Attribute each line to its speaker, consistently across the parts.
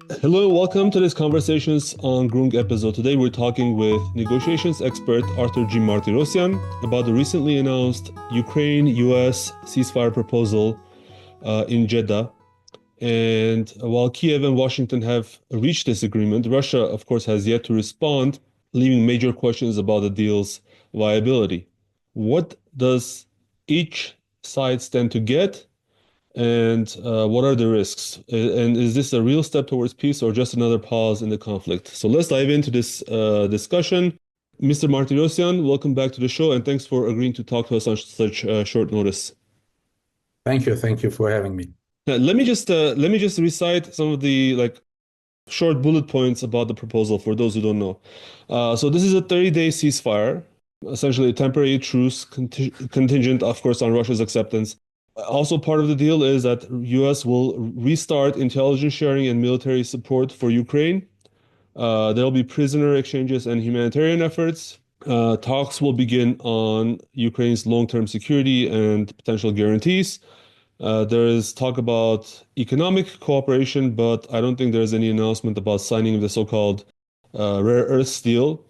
Speaker 1: Hello, welcome to this Conversations on Groong episode. Today we're talking with negotiations expert Arthur G. Martirosyan about the recently announced Ukraine-U.S. ceasefire proposal in Jeddah. And while Kiev and Washington have reached this agreement, Russia, of course, has yet to respond, leaving major questions about the deal's viability. What does each side stand to get? And what are the risks? And is this a real step towards peace or just another pause in the conflict? So let's dive into this discussion. Mr. Martirosyan, welcome back to the show, and thanks for agreeing to talk to us on such short notice.
Speaker 2: Thank you. Thank you for having me.
Speaker 1: Now, let me just recite some of the short bullet points about the proposal for those who don't know. So this is a 30-day ceasefire, essentially a temporary truce contingent, of course, on Russia's acceptance. Also, part of the deal is that U.S. will restart intelligence sharing and military support for Ukraine. There'll be prisoner exchanges and humanitarian efforts. Talks will begin on Ukraine's long-term security and potential guarantees. There is talk about economic cooperation, but I don't think there's any announcement about signing the so-called rare earths deal.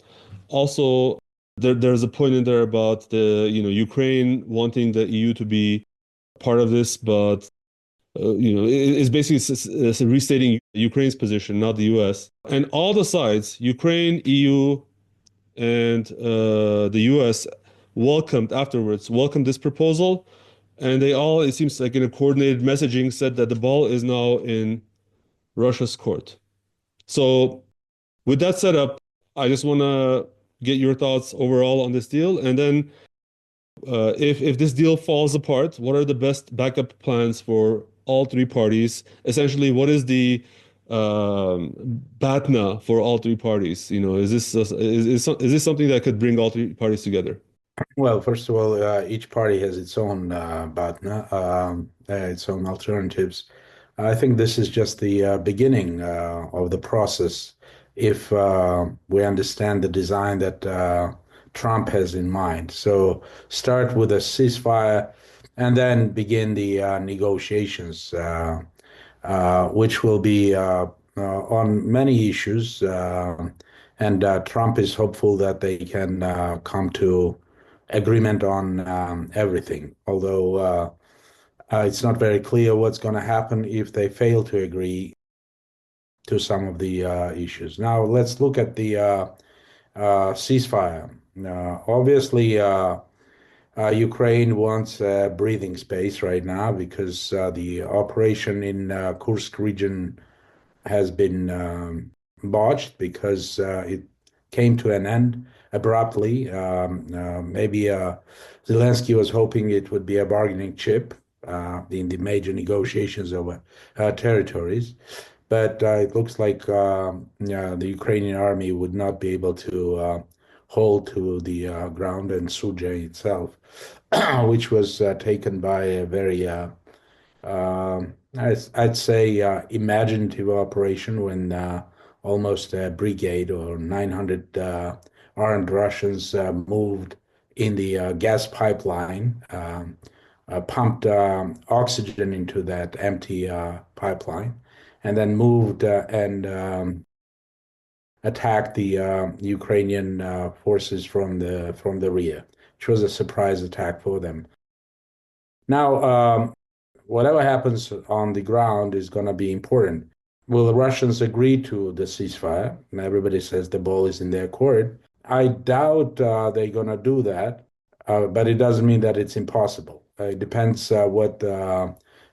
Speaker 1: Also, there's a point in there about Ukraine wanting the EU to be part of this, but it's basically restating Ukraine's position, not the U.S. And all the sides, Ukraine, EU, and the U.S. welcomed this proposal, and they all, it seems like in a coordinated messaging, said that the ball is now in Russia's court. So, with that set up, I just want to get your thoughts overall on this deal, and then if this deal falls apart, what are the best backup plans for all three parties? Essentially, what is the BATNA for all three parties? Is this something that could bring all three parties together?
Speaker 2: Well, first of all, each party has its own button, its own alternatives. I think this is just the beginning of the process. If we understand the design that Trump has in mind, so start with a ceasefire, and then begin the negotiations, which will be on many issues. And Trump is hopeful that they can come to agreement on everything, although it's not very clear what's going to happen if they fail to agree to some of the issues. Now, let's look at the ceasefire. Obviously, Ukraine wants breathing space right now because the operation in Kursk region has been botched because it came to an end abruptly. Maybe Zelensky was hoping it would be a bargaining chip in the major negotiations over territories. But it looks like the Ukrainian army would not be able to hold to the ground and Suja itself, which was taken by a very I'd say imaginative operation when almost a brigade or 900 armed Russians moved in the gas pipeline, pumped oxygen into that empty pipeline, and then moved and attacked the Ukrainian forces from the rear, which was a surprise attack for them. Now, whatever happens on the ground is going to be important. Will the Russians agree to the ceasefire? And everybody says the ball is in their court. I doubt they're going to do that, but it doesn't mean that it's impossible. It depends what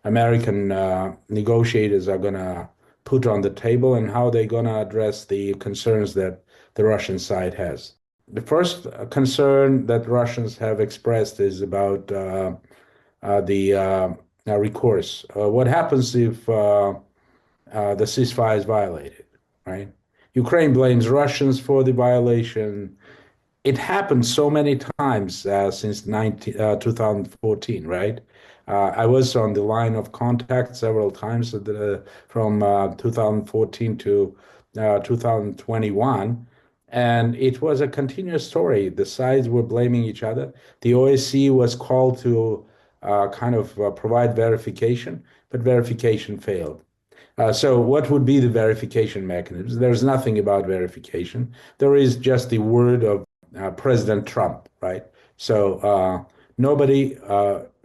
Speaker 2: American negotiators are going to put on the table and how they're going to address the concerns that the Russian side has. The first concern that Russians have expressed is about the recourse. What happens if the ceasefire is violated, right? Ukraine blames Russians for the violation. It happened so many times since 2014, right? I was on the line of contact several times from 2014 to 2021, and it was a continuous story. The sides were blaming each other. The OSCE was called to provide verification, but verification failed. So what would be the verification mechanisms? There's nothing about verification. There is just the word of President Trump, right? So nobody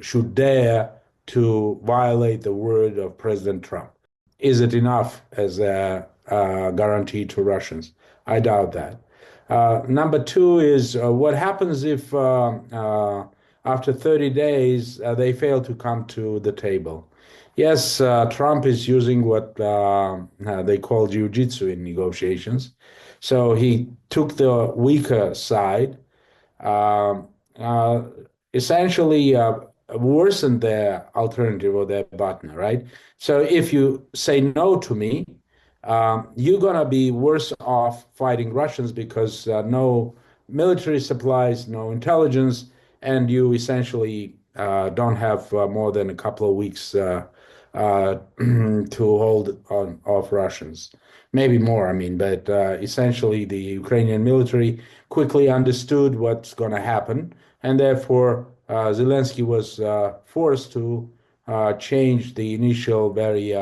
Speaker 2: should dare to violate the word of President Trump. Is it enough as a guarantee to Russians? I doubt that. Number two is what happens if after 30 days they fail to come to the table? Yes, Trump is using what they call jiu-jitsu in negotiations. So he took the weaker side, um, uh, essentially worsened their alternative or their partner, right? So if you say no to me, you're gonna be worse off fighting Russians because no military supplies, no intelligence, and you essentially don't have more than a couple of weeks to hold on off Russians. Maybe more, I mean, but essentially the Ukrainian military quickly understood what's going to happen, and therefore Zelensky was forced to change the initial very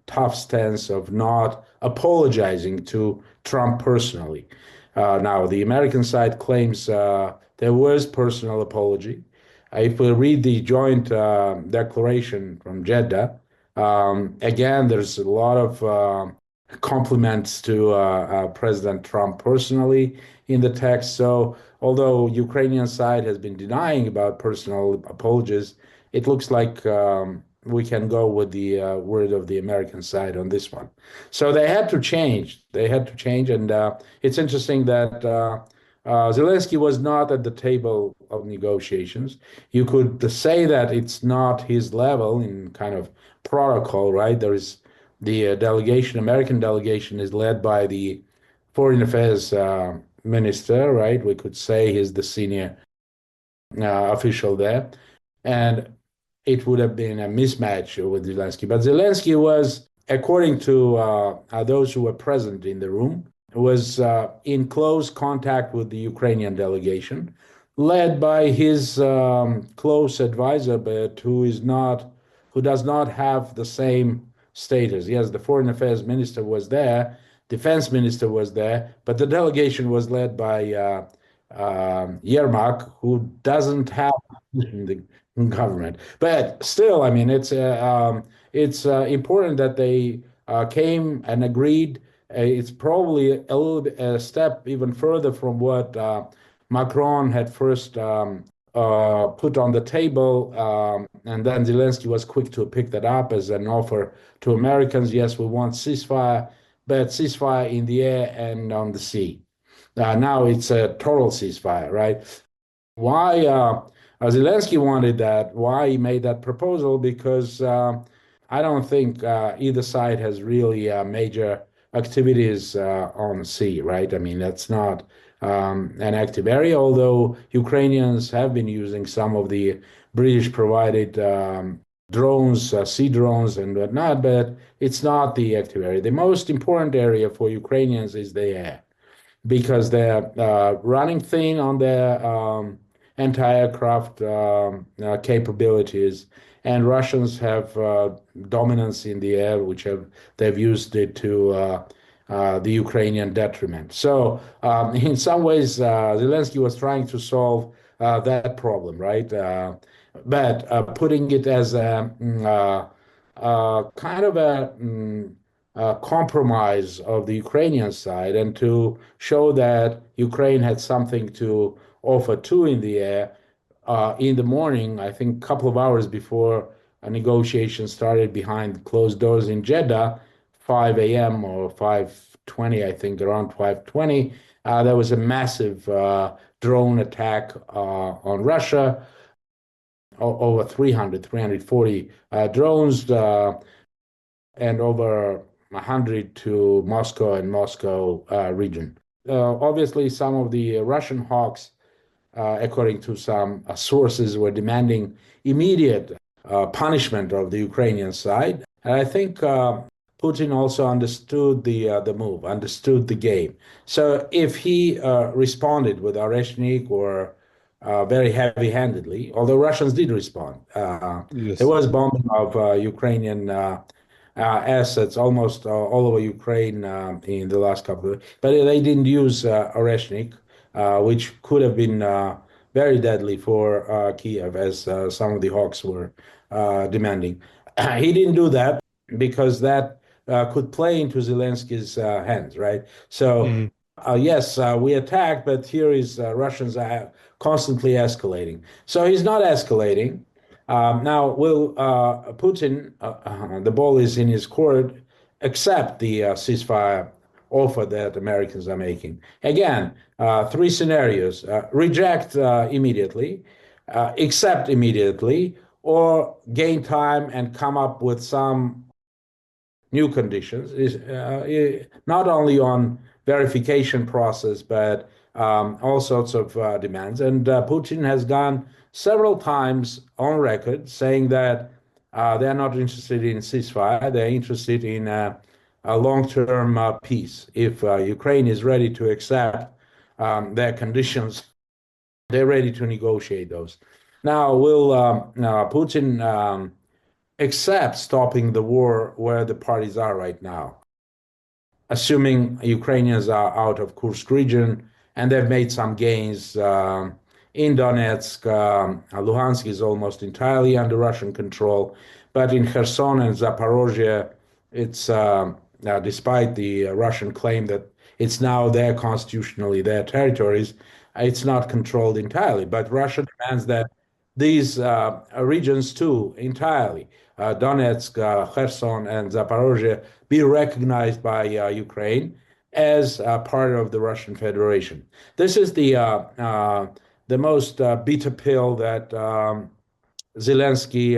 Speaker 2: tough stance of not apologizing to Trump personally. Now, the American side claims there was personal apology. If we read the joint declaration from Jeddah, again, there's a lot of compliments to President Trump personally in the text. So, although Ukrainian side has been denying about personal apologies, it looks like we can go with the word of the American side on this one. So they had to change. They had to change, and it's interesting that Zelensky was not at the table of negotiations. You could say that it's not his level in kind of protocol, right? There is the delegation, American delegation, is led by the foreign affairs minister, right? We could say he's the senior official there. And it would have been a mismatch with Zelensky. But Zelensky was, according to those who were present in the room, was in close contact with the Ukrainian delegation, led by his close advisor, but who does not have the same status. Yes, the foreign affairs minister was there, defense minister was there, but the delegation was led by Yermak, who doesn't have the government. But still, I mean, it's important that they came and agreed. It's probably a little bit a step even further from what Macron had first put on the table, and then Zelensky was quick to pick that up as an offer to Americans. Yes, we want ceasefire, but ceasefire in the air and on the sea. Now it's a total ceasefire, right? Why Zelensky wanted that? Why he made that proposal? Because I don't think either side has really major activities on the sea, right? I mean, that's not an active area, although Ukrainians have been using some of the British provided drones, sea drones, and whatnot, but it's not the active area. The most important area for Ukrainians is the air because they're running thin on their anti-aircraft capabilities, and Russians have dominance in the air, which they've used it to the Ukrainian detriment. So, in some ways, Zelensky was trying to solve that problem, right? But putting it as a kind of a compromise of the Ukrainian side and to show that Ukraine had something to offer too in the air. In the morning, I think a couple of hours before a negotiation started behind closed doors in Jeddah, 5 a.m. or 5:20, I think around 5:20, there was a massive drone attack on Russia, over 340 drones, and over 100 to Moscow and Moscow region. Obviously, some of the Russian hawks, according to some sources, were demanding immediate punishment of the Ukrainian side. And I think Putin also understood the move, understood the game. So if he responded with Oreshnik or very heavy-handedly, although Russians did respond, there
Speaker 1: Yes.
Speaker 2: was bombing of Ukrainian assets almost all over Ukraine in the last couple of. But they didn't use Oreshnik, which could have been very deadly for Kiev, as some of the hawks were demanding. He didn't do that because that could play into Zelensky's hands, right? So,
Speaker 1: Mm,
Speaker 2: yes, we attacked, but here is Russians are constantly escalating. So he's not escalating. Now, will Putin, the ball is in his court, accept the ceasefire offer that Americans are making? Again, three scenarios: reject immediately, accept immediately, or gain time and come up with some new conditions is not only on verification process, but all sorts of demands. And Putin has gone several times on record saying that they're not interested in ceasefire. They're interested in a long-term peace. If Ukraine is ready to accept their conditions, they're ready to negotiate those. Now, will Putin accept stopping the war where the parties are right now, assuming Ukrainians are out of Kursk region and they've made some gains in Donetsk. Luhansk is almost entirely under Russian control, but in Kherson and Zaporozhye, it's despite the Russian claim that it's now their constitutionally their territories, it's not controlled entirely. But Russia demands that these regions too entirely, Donetsk, Kherson, and Zaporozhye, be recognized by Ukraine as part of the Russian Federation. This is the most bitter pill that Zelensky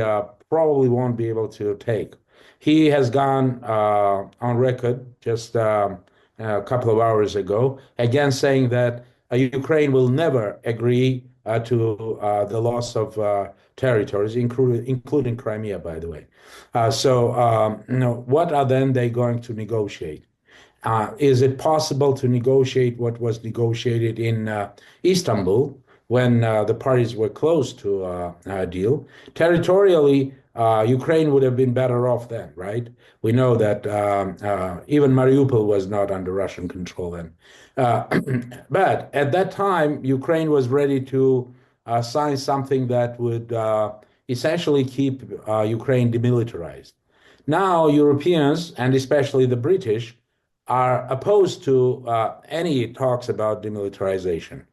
Speaker 2: probably won't be able to take. He has gone on record just a couple of hours ago, again saying that Ukraine will never agree to the loss of territories, including Crimea, by the way. What are then they going to negotiate? Is it possible to negotiate what was negotiated in Istanbul when the parties were close to a deal? Territorially, Ukraine would have been better off then, right? We know that even Mariupol was not under Russian control then. Uh, but at that time, Ukraine was ready to sign something that would essentially keep Ukraine demilitarized. Now, Europeans, and especially the British, are opposed to any talks about demilitarization.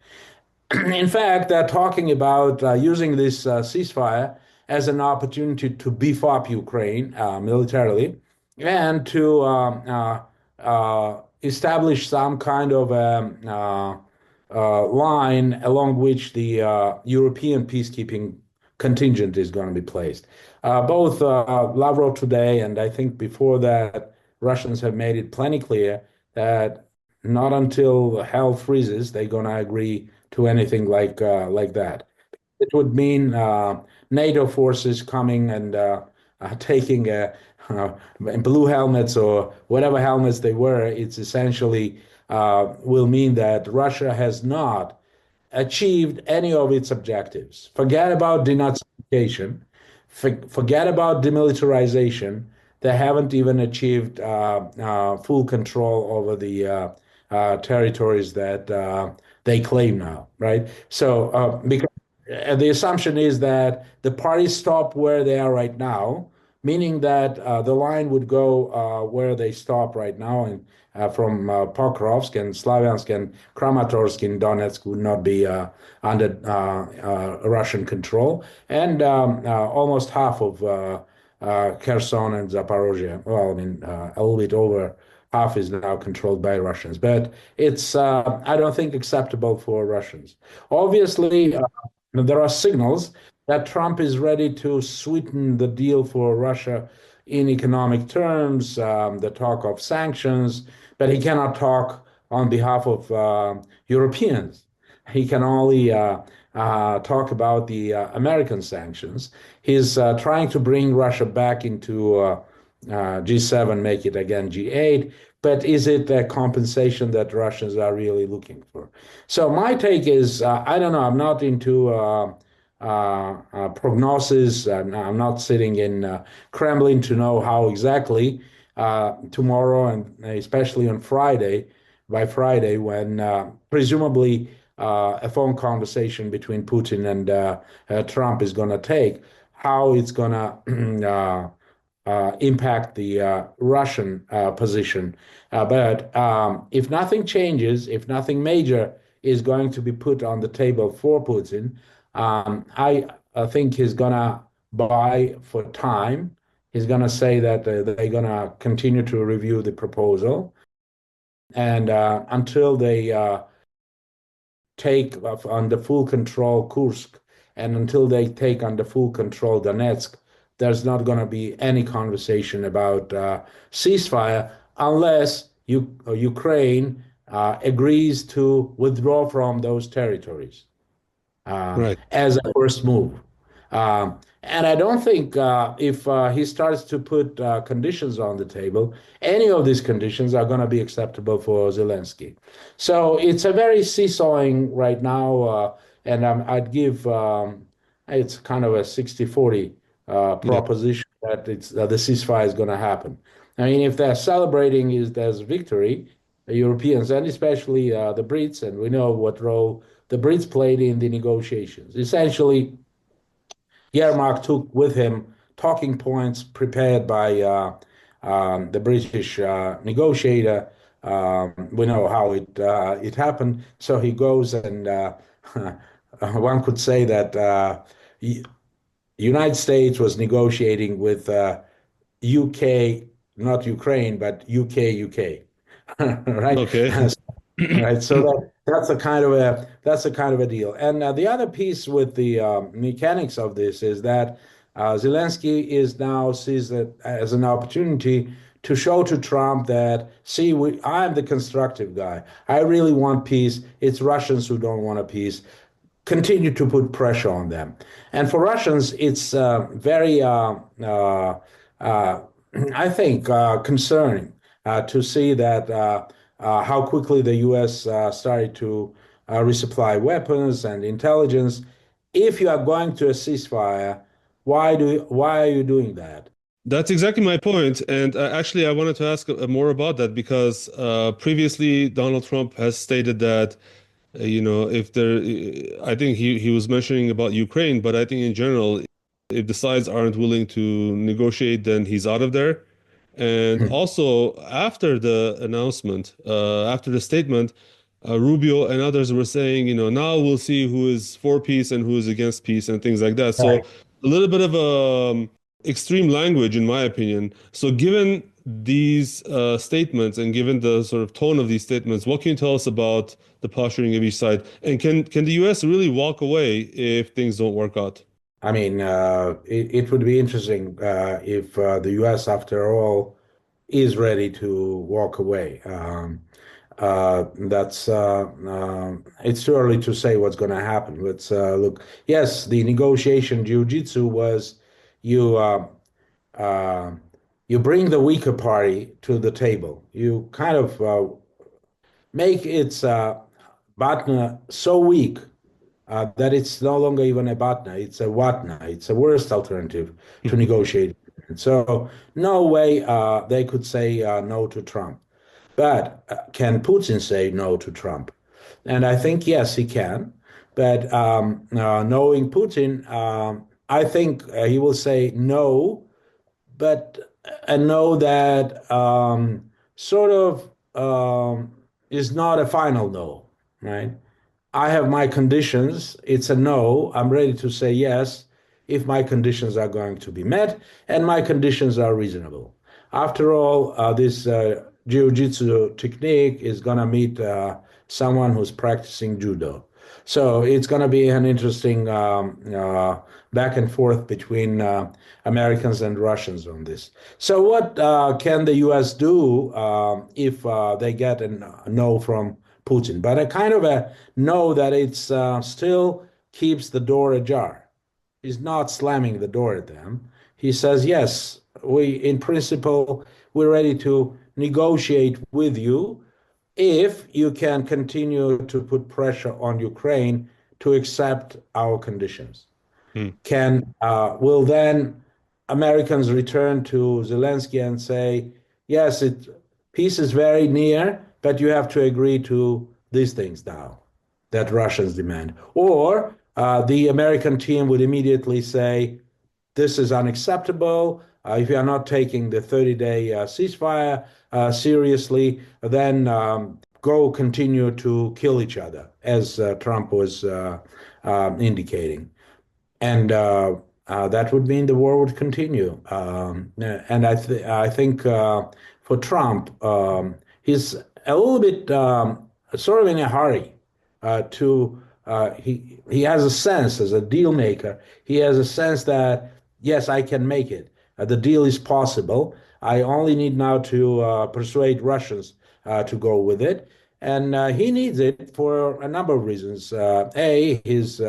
Speaker 2: In fact, they're talking about using this ceasefire as an opportunity to beef up Ukraine militarily and to establish some kind of line along which the European peacekeeping contingent is going to be placed. Both Lavrov today and I think before that, Russians have made it plenty clear that not until hell freezes they're going to agree to anything like that. It would mean NATO forces coming and taking blue helmets or whatever helmets they wear. It's essentially will mean that Russia has not achieved any of its objectives. Forget about denazification, forget about demilitarization. They haven't even achieved full control over the territories that they claim now, right? So, because the assumption is that the parties stop where they are right now, meaning that the line would go where they stop right now, and from Pokrovsk and Slavyansk and Kramatorsk in Donetsk would not be under Russian control, and almost half of Kherson and Zaporozhye. Well, I mean, a little bit over half is now controlled by Russians, but it's I don't think acceptable for Russians. Obviously, there are signals that Trump is ready to sweeten the deal for Russia in economic terms, the talk of sanctions, but he cannot talk on behalf of Europeans. He can only talk about the American sanctions. He's trying to bring Russia back into G7, make it again G8. But is it a compensation that Russians are really looking for? So my take is, I don't know. I'm not into prognosis. I'm not sitting in Kremlin to know how exactly tomorrow and especially on Friday, by Friday, when presumably a phone conversation between Putin and Trump is going to take, how it's going to impact the Russian position. But if nothing changes, if nothing major is going to be put on the table for Putin, I think he's going to buy for time. He's going to say that they're going to continue to review the proposal. And until they take under full control Kursk, and until they take under full control Donetsk, there's not going to be any conversation about ceasefire unless Ukraine agrees to withdraw from those territories
Speaker 1: Right.
Speaker 2: as a first move. And I don't think if he starts to put conditions on the table, any of these conditions are going to be acceptable for Zelensky. So it's a very seesawing right now, and I'd give it's kind of a 60-40
Speaker 1: Yeah.
Speaker 2: proposition that it's the ceasefire is going to happen. I mean, if they're celebrating is there's victory, the Europeans and especially the Brits, and we know what role the Brits played in the negotiations. Essentially, Yermak took with him talking points prepared by the British negotiator. We know how it happened. So he goes and one could say that United States was negotiating with UK, not Ukraine, but UK, right?
Speaker 1: Okay.
Speaker 2: Right. So that's a kind of a deal. And the other piece with the mechanics of this is that Zelensky is now sees it as an opportunity to show to Trump that, see, I'm the constructive guy. I really want peace. It's Russians who don't want a peace. Continue to put pressure on them. And for Russians, it's very, I think, concerning to see that how quickly the U.S. Started to resupply weapons and intelligence. If you are going to a ceasefire, why are you doing that?
Speaker 1: That's exactly my point. And actually, I wanted to ask more about that because previously Donald Trump has stated that, if there, I think he was mentioning about Ukraine, but I think in general, if the sides aren't willing to negotiate, then he's out of there. And also, after the announcement, after the statement, Rubio and others were saying, now we'll see who is for peace and who is against peace and things like that. So
Speaker 2: Right.
Speaker 1: a little bit of extreme language, in my opinion. So given these statements and given the sort of tone of these statements, what can you tell us about the posturing of each side? And can the U.S. really walk away if things don't work out?
Speaker 2: I mean, it would be interesting if the U.S., after all, is ready to walk away. That's it's too early to say what's going to happen. Let's look. Yes, the negotiation jiu-jitsu was you uh, you bring the weaker party to the table. You kind of make its partner so weak that it's no longer even a Batna, it's a Watna. It's a worst alternative to negotiate. So no way they could say no to Trump. But can Putin say no to Trump? And I think yes, he can. But knowing Putin, I think he will say no, but a no that sort of is not a final no, right? I have my conditions. It's a no. I'm ready to say yes if my conditions are going to be met and my conditions are reasonable. After all, this jiu-jitsu technique is going to meet someone who's practicing judo. So it's going to be an interesting back and forth between Americans and Russians on this. So what can the U.S. do if they get a no from Putin? But a kind of a no that it's still keeps the door ajar. He's not slamming the door at them. He says, yes, in principle, we're ready to negotiate with you if you can continue to put pressure on Ukraine to accept our conditions.
Speaker 1: Hmm.
Speaker 2: Can will then Americans return to Zelensky and say, yes, peace is very near, but you have to agree to these things now that Russians demand, or the American team would immediately say, this is unacceptable. If you are not taking the 30-day ceasefire seriously, then go continue to kill each other, as Trump was indicating. And that would mean the war would continue. And I think for Trump, he's a little bit sort of in a hurry to he has a sense as a deal maker. He has a sense that yes, I can make it. The deal is possible. I only need now to persuade Russians to go with it. And he needs it for a number of reasons. His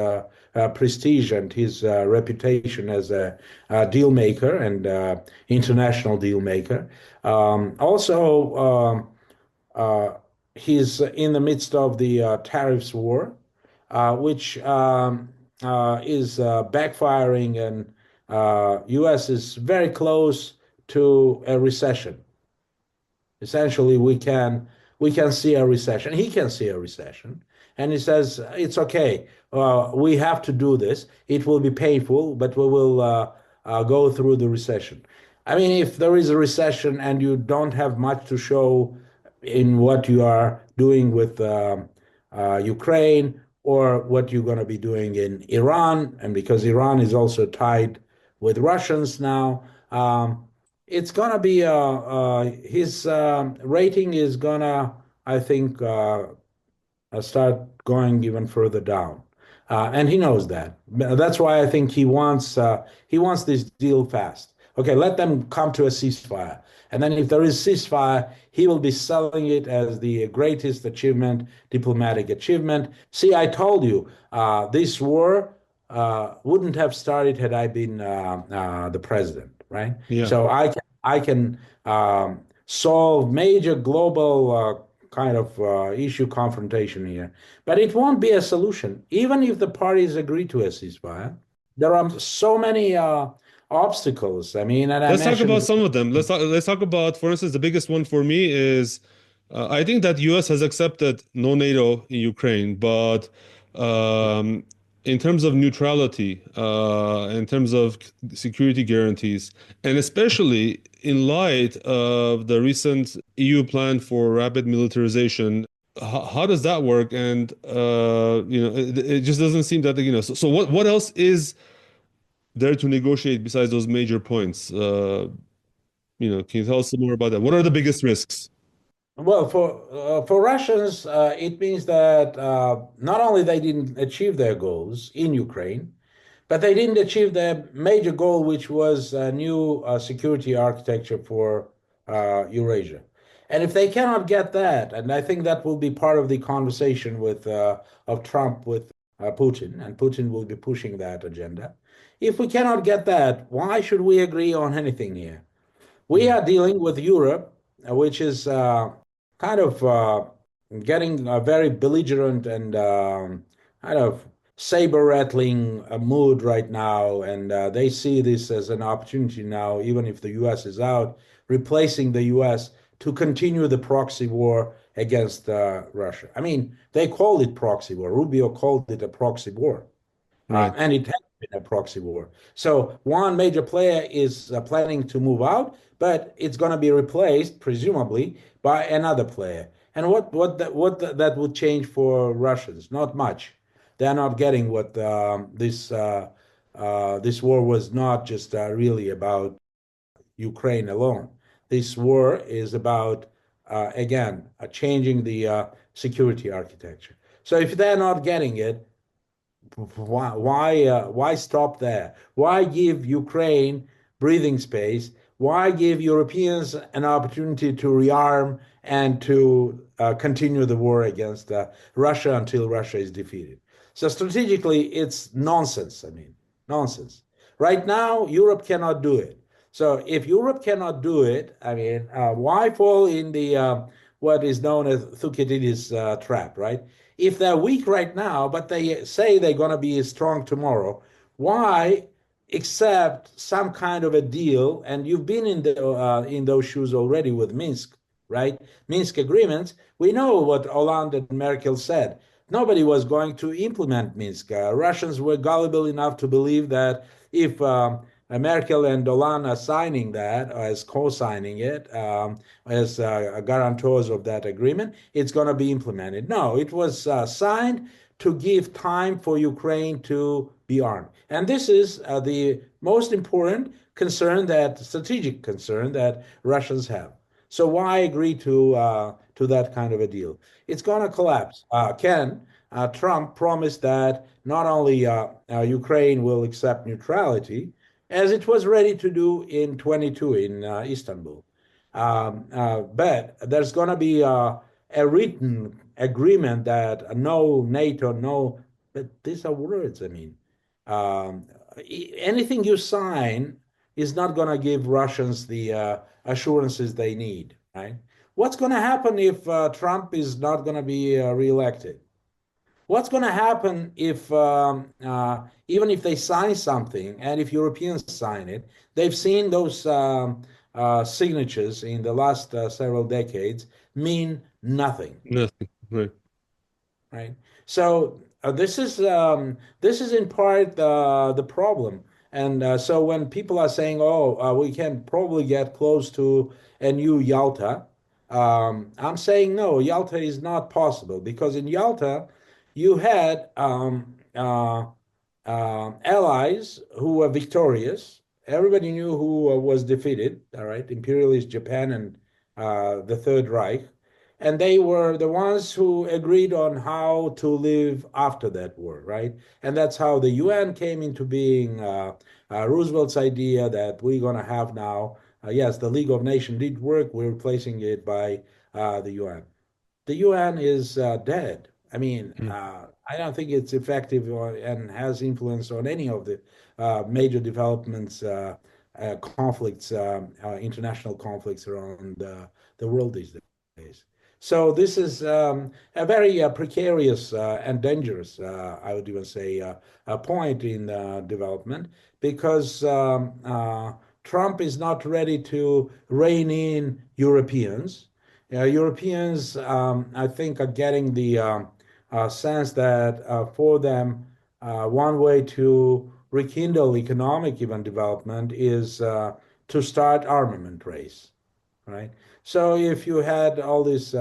Speaker 2: prestige and his reputation as a deal maker and international deal maker. Also, he's in the midst of the tariffs war, which is backfiring, and U.S. is very close to a recession. Essentially, we can see a recession. He can see a recession, and he says it's okay. We have to do this. It will be painful, but we will go through the recession. I mean, if there is a recession and you don't have much to show in what you are doing with Ukraine or what you're going to be doing in Iran, and because Iran is also tied with Russians now, it's gonna be his rating is gonna, I think, start going even further down, and he knows that. That's why I think he wants this deal fast. Okay, let them come to a ceasefire, and then if there is ceasefire, he will be selling it as the greatest achievement, diplomatic achievement. See, I told you, this war wouldn't have started had I been the president, right?
Speaker 1: Yeah.
Speaker 2: So I can solve major global kind of issue confrontation here, but it won't be a solution. Even if the parties agree to a ceasefire, there are so many obstacles. I mean, and I
Speaker 1: Let's talk
Speaker 2: mentioned
Speaker 1: about some of them. Let's talk about, for instance, the biggest one for me is I think that U.S. has accepted no NATO in Ukraine, but um, in terms of neutrality, in terms of security guarantees, and especially in light of the recent EU plan for rapid militarization, how does that work? And it just doesn't seem that So what else is there to negotiate besides those major points? Can you tell us some more about that? What are the biggest risks?
Speaker 2: well, for Russians, it means that not only they didn't achieve their goals in Ukraine, but they didn't achieve their major goal, which was a new security architecture for Eurasia. And if they cannot get that, and I think that will be part of the conversation of Trump with Putin, and Putin will be pushing that agenda. If we cannot get that, why should we agree on anything here? We
Speaker 1: Mm.
Speaker 2: are dealing with Europe, which is kind of getting a very belligerent and kind of saber-rattling mood right now, and they see this as an opportunity now, even if the U.S. is out, replacing the U.S. to continue the proxy war against Russia. I mean, they called it proxy war. Rubio called it a proxy war.
Speaker 1: Right.
Speaker 2: And it has been a proxy war. So one major player is planning to move out, but it's going to be replaced, presumably, by another player. And that would change for Russians? Not much. They're not getting what this war was not just really about Ukraine alone. This war is about again changing the security architecture. So if they're not getting it, why stop there? Why give Ukraine breathing space? Why give Europeans an opportunity to rearm and to continue the war against Russia until Russia is defeated? So strategically, it's nonsense. I mean, nonsense. Right now, Europe cannot do it. So if Europe cannot do it, I mean, why fall in the what is known as Thucydides trap, right? If they're weak right now, but they say they're going to be strong tomorrow, Why accept some kind of a deal? And you've been in those shoes already with Minsk, right? Minsk agreements. We know what Hollande and Merkel said. Nobody was going to implement Minsk. Russians were gullible enough to believe that if Merkel and Hollande are signing that, or as co-signing it, as guarantors of that agreement, it's going to be implemented. No, it was signed to give time for Ukraine to be armed. And this is the most important concern, that strategic concern that Russians have. So why agree to that kind of a deal? It's going to collapse. Trump promised that not only Ukraine will accept neutrality, as it was ready to do in 22 in Istanbul. But there's going to be a written agreement that no NATO, no, but these are words. I mean, um, anything you sign is not going to give Russians the assurances they need, right? What's going to happen if Trump is not going to be reelected? What's going to happen if, even if they sign something, and if Europeans sign it, they've seen those signatures in the last several decades mean nothing,
Speaker 1: Nothing. Right.
Speaker 2: right? So this is in part the problem. And so when people are saying, "Oh, we can probably get close to a new Yalta," I'm saying no. Yalta is not possible, because in Yalta you had allies who were victorious. Everybody knew who was defeated. All right, imperialist Japan and the Third Reich, and they were the ones who agreed on how to live after that war, right? And that's how the UN came into being. Roosevelt's idea that we're going to have now, yes, the League of Nations did work. We're replacing it by the UN. The UN is dead. I mean,
Speaker 1: Mm.
Speaker 2: I don't think it's effective and has influence on any of the major developments, conflicts, international conflicts around the world these days. So this is a very precarious and dangerous, I would even say, a point in development, because Trump is not ready to rein in Europeans. Europeans, I think, are getting the sense that for them, one way to rekindle economic even development is to start armament race, right? So if you had all these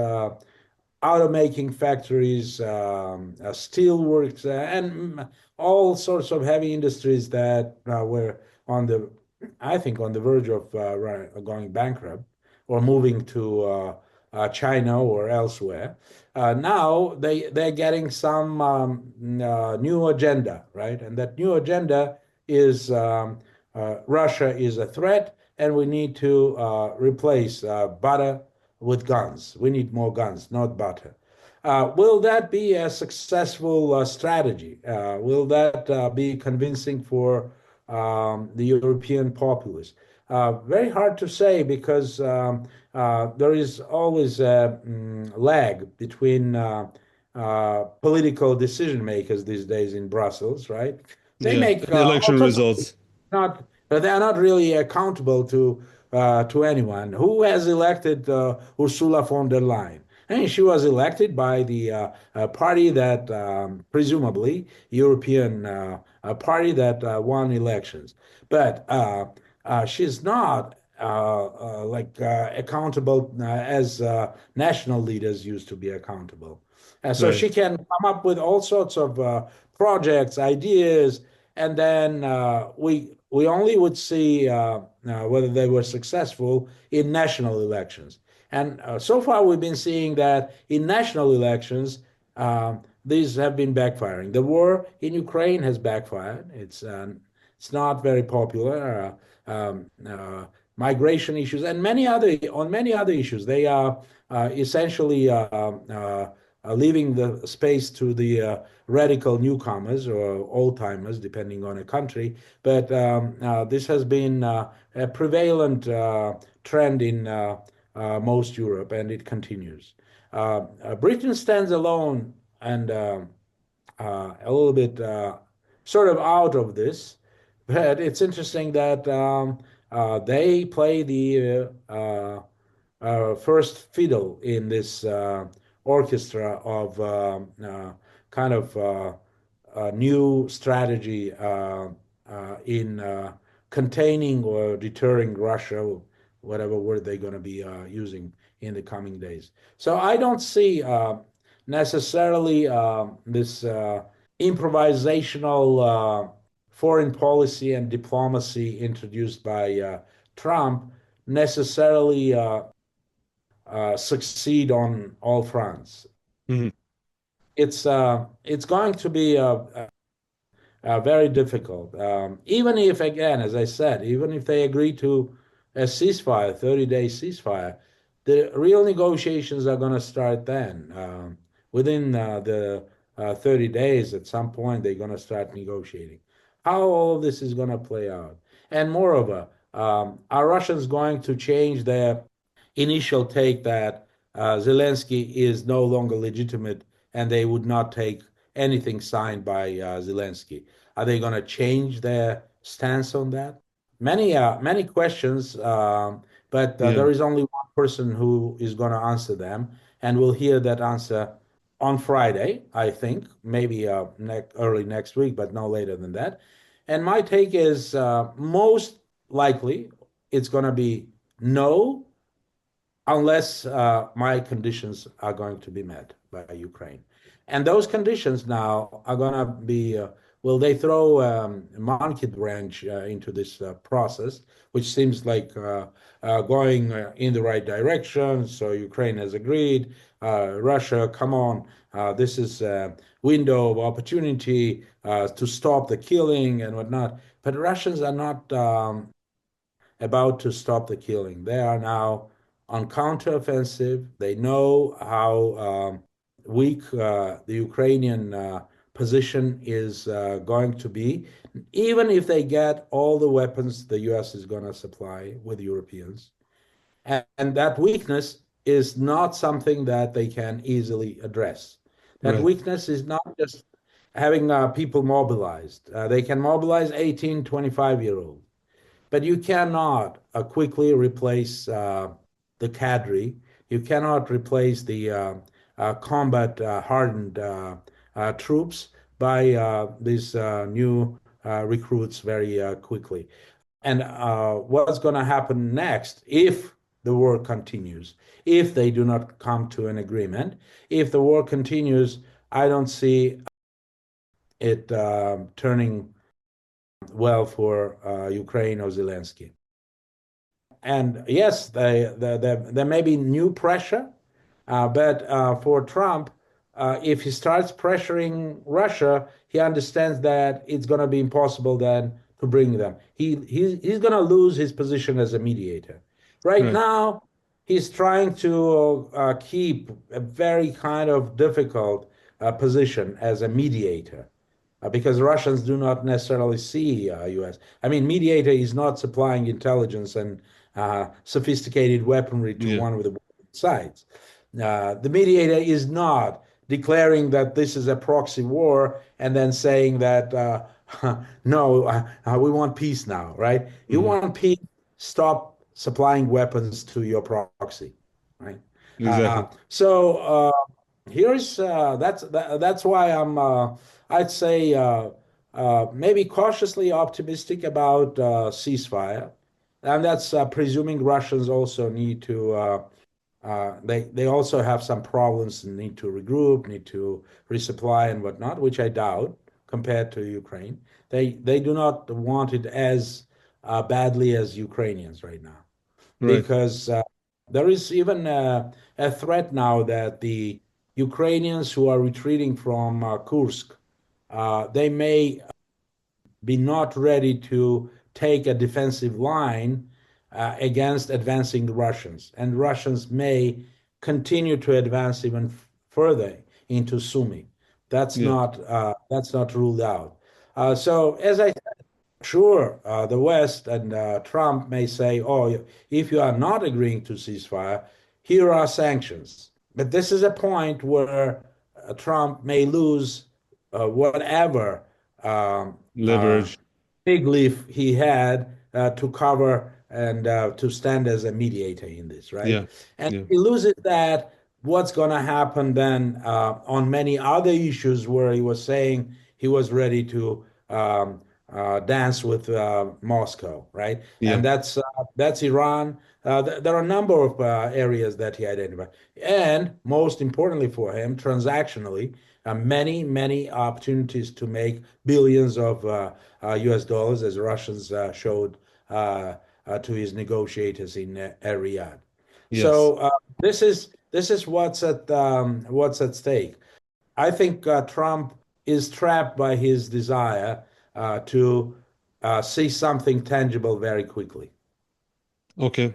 Speaker 2: automaking factories, steelworks, and all sorts of heavy industries that were on the, I think, on the verge of going bankrupt or moving to China or elsewhere. Now they're getting some new agenda, right? And that new agenda is Russia is a threat, and we need to replace butter with guns. We need more guns, not butter. Will that be a successful strategy? Will that be convincing for the European populace? Very hard to say, because there is always a lag between political decision makers these days in Brussels, right? They
Speaker 1: Yeah.
Speaker 2: make
Speaker 1: The
Speaker 2: all
Speaker 1: election
Speaker 2: sorts of,
Speaker 1: results.
Speaker 2: not, but they are not really accountable to anyone. Who has elected Ursula von der Leyen? I mean, she was elected by the party that, presumably, European party that won elections. But she's not like accountable as national leaders used to be accountable. So
Speaker 1: Right.
Speaker 2: she can come up with all sorts of projects, ideas, and then we only would see whether they were successful in national elections. And so far, we've been seeing that in national elections, these have been backfiring. The war in Ukraine has backfired. It's not very popular. Migration issues and many other issues, they are essentially leaving the space to the radical newcomers or old timers, depending on a country. But this has been a prevalent trend in most Europe, and it continues. Britain stands alone and a little bit sort of out of this. But it's interesting that they play the first fiddle in this orchestra of kind of a new strategy in containing or deterring Russia, whatever word they're going to be using in the coming days. So I don't see necessarily this improvisational foreign policy and diplomacy introduced by Trump necessarily succeed on all fronts.
Speaker 1: Mhm.
Speaker 2: It's going to be very difficult. Even if, again, as I said, even if they agree to a ceasefire, 30-day ceasefire, the real negotiations are going to start then. Within the 30 days, at some point, they're going to start negotiating. How all of this is going to play out. And moreover, are Russians going to change their initial take that Zelensky is no longer legitimate and they would not take anything signed by Zelensky? Are they going to change their stance on that? Many questions, but
Speaker 1: Yeah,
Speaker 2: there is only one person who is going to answer them, and we'll hear that answer on Friday, I think, maybe early next week, but no later than that. And my take is most likely it's going to be no, unless my conditions are going to be met by Ukraine. And those conditions now are going to be, will they throw a monkey wrench into this process, which seems like going in the right direction. So Ukraine has agreed. Russia, come on. This is a window of opportunity to stop the killing and whatnot. But Russians are not about to stop the killing. They are now on counteroffensive. They know how weak the Ukrainian position is going to be. Even if they get all the weapons the US is going to supply with Europeans. And that weakness is not something that they can easily address. That
Speaker 1: right,
Speaker 2: weakness is not just having people mobilized. They can mobilize 18, 25-year-olds, but you cannot quickly replace the cadre. You cannot replace the combat hardened troops by these new recruits very quickly. And what's going to happen next if the war continues? If they do not come to an agreement, if the war continues, I don't see it turning well for Ukraine or Zelensky. And yes, there may be new pressure, but for Trump, if he starts pressuring Russia, he understands that it's going to be impossible then to bring them. He's going to lose his position as a mediator. Right
Speaker 1: right.
Speaker 2: now, he's trying to keep a very kind of difficult position as a mediator because Russians do not necessarily see U.S. I mean, mediator is not supplying intelligence and sophisticated weaponry to
Speaker 1: Yeah,
Speaker 2: one of the sides. The mediator is not declaring that this is a proxy war and then saying that no, we want peace now, right? You
Speaker 1: hmm,
Speaker 2: want peace, stop supplying weapons to your proxy, right?
Speaker 1: exactly.
Speaker 2: So here's that's why I'd say maybe cautiously optimistic about ceasefire, and that's presuming Russians also need to they also have some problems and need to regroup, need to resupply and whatnot, which I doubt compared to Ukraine. They do not want it as badly as Ukrainians right now
Speaker 1: Right,
Speaker 2: because there is even a threat now that the Ukrainians who are retreating from Kursk, they may be not ready to take a defensive line against advancing Russians, and Russians may continue to advance even further into Sumy.
Speaker 1: yeah,
Speaker 2: That's not ruled out. So as I sure, the West and Trump may say, oh, if you are not agreeing to ceasefire, here are sanctions. But this is a point where Trump may lose whatever um, uh,
Speaker 1: Leverage.
Speaker 2: fig leaf he had to cover and to stand as a mediator in this, right?
Speaker 1: Yeah.
Speaker 2: And
Speaker 1: Yeah.
Speaker 2: if he loses that, what's going to happen then on many other issues where he was saying he was ready to dance with Moscow, right?
Speaker 1: Yeah.
Speaker 2: And that's Iran. There are a number of areas that he identified, and most importantly for him, transactionally, many opportunities to make billions of U.S. dollars, as Russians showed to his negotiators in Riyadh.
Speaker 1: Yes.
Speaker 2: So this is what's at stake. I think Trump is trapped by his desire to see something tangible very quickly.
Speaker 1: Okay.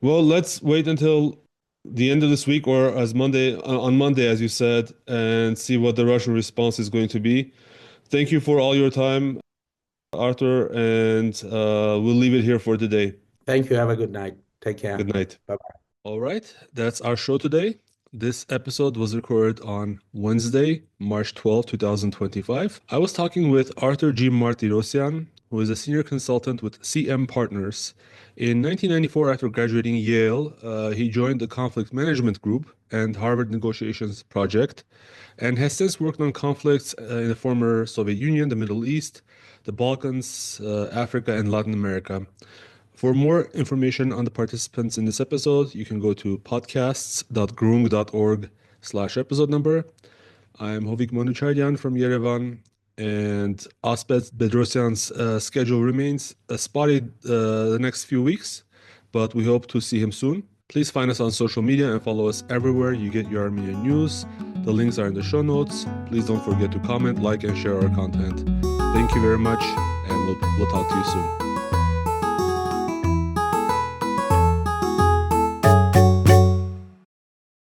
Speaker 1: Well, let's wait until the end of this week or as Monday on Monday, as you said, and see what the Russian response is going to be. Thank you for all your time, Arthur, and we'll leave it here for today.
Speaker 2: Thank you. Have a good night. Take care.
Speaker 1: Good night.
Speaker 2: Bye.
Speaker 1: All right, that's our show today. This episode was recorded on Wednesday, March 12th, 2025. I was talking with Arthur G. Martirosyan, who is a senior consultant with CM Partners. In 1994, after graduating Yale, he joined the Conflict Management Group and Harvard Negotiations Project, and has since worked on conflicts in the former Soviet Union, the Middle East, the Balkans, Africa, and Latin America. For more information on the participants in this episode, you can go to podcasts.groong.org/episode number. I'm Hovik Manucharyan from Yerevan, and Asbet Bedrosyan's schedule remains spotty the next few weeks, but we hope to see him soon. Please find us on social media and follow us everywhere you get your Armenian news. The links are in the show notes. Please don't forget to comment, like, and share our content. Thank you very much, and we'll talk to you soon.